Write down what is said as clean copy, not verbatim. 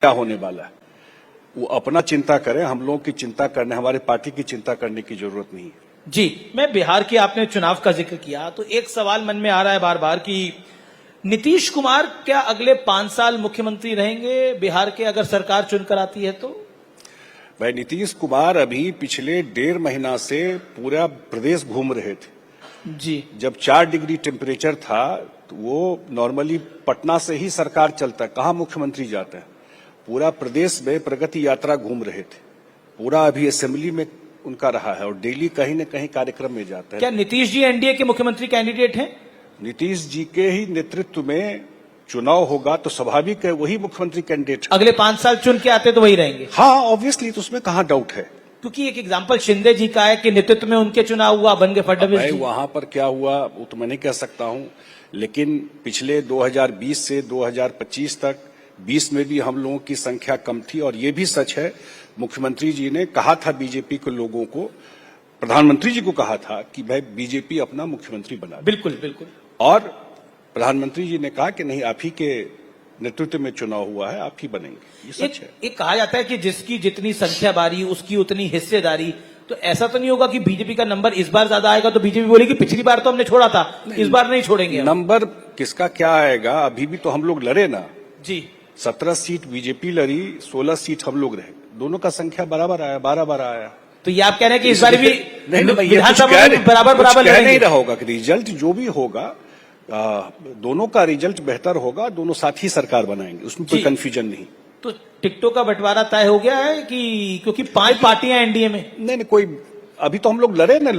क्या होने वाला है वो अपना चिंता करें, हम लोगों की चिंता करने, हमारे पार्टी की चिंता करने की जरूरत नहीं है। जी, मैं बिहार की आपने चुनाव का जिक्र किया तो एक सवाल मन में आ रहा है बार बार कि नीतीश कुमार क्या अगले 5 साल मुख्यमंत्री रहेंगे बिहार के, अगर सरकार चुनकर आती है तो? भाई, नीतीश कुमार अभी पिछले 1.5 महीना से पूरा प्रदेश घूम रहे थे। जी, जब 4 डिग्री टेम्परेचर था तो वो नॉर्मली पटना से ही सरकार चलता है, कहाँ मुख्यमंत्री जाते हैं। पूरा प्रदेश में प्रगति यात्रा घूम रहे थे, पूरा अभी असेंबली में उनका रहा है और डेली कहीं न कहीं कार्यक्रम में जाते हैं। क्या नीतीश जी एनडीए के मुख्यमंत्री कैंडिडेट हैं? नीतीश जी के ही नेतृत्व में चुनाव होगा तो स्वाभाविक है वही मुख्यमंत्री कैंडिडेट है। अगले 5 साल चुन के आते तो वही रहेंगे? हाँ, ऑब्वियसली, तो उसमें कहाँ डाउट है। क्योंकि एक एग्जाम्पल शिंदे जी का है कि नेतृत्व में उनके चुनाव हुआ, बन गए फडणवीस जी। वहां पर क्या हुआ वो तो मैं नहीं कह सकता हूं, लेकिन पिछले 2020 से 2025 तक 20 में भी हम लोगों की संख्या कम थी। और ये भी सच है, मुख्यमंत्री जी ने कहा था बीजेपी के लोगों को, प्रधानमंत्री जी को कहा था कि भाई बीजेपी अपना मुख्यमंत्री बना दे। बिल्कुल बिल्कुल। और प्रधानमंत्री जी ने कहा कि नहीं, आप ही के नेतृत्व में चुनाव हुआ है, आप ही बनेंगे। ये सच है। एक कहा जाता है कि जिसकी जितनी संख्या बारी उसकी उतनी हिस्सेदारी, तो ऐसा तो नहीं होगा कि बीजेपी का नंबर इस बार ज्यादा आएगा तो बीजेपी बोलेगी पिछली बार तो हमने छोड़ा था, इस बार नहीं छोड़ेंगे? नंबर किसका क्या आएगा, अभी भी तो हम लोग लड़े ना जी। 17 सीट बीजेपी लड़ी, 16 सीट हम लोग रहे, दोनों का संख्या बराबर आया, 12 आया। तो ये आप कह रहे हैं कि इस बार भी नहीं, विधानसभा में बराबर नहीं लड़ेंगे? रहा होगा कि रिजल्ट जो भी होगा, दोनों का रिजल्ट बेहतर होगा, दोनों साथ ही सरकार बनाएंगे, उसमें कोई कंफ्यूजन नहीं। तो टिकटों का बंटवारा तय हो गया है कि, क्योंकि 5 पार्टियां एनडीए में? नहीं, कोई, अभी तो हम लोग लड़े ना।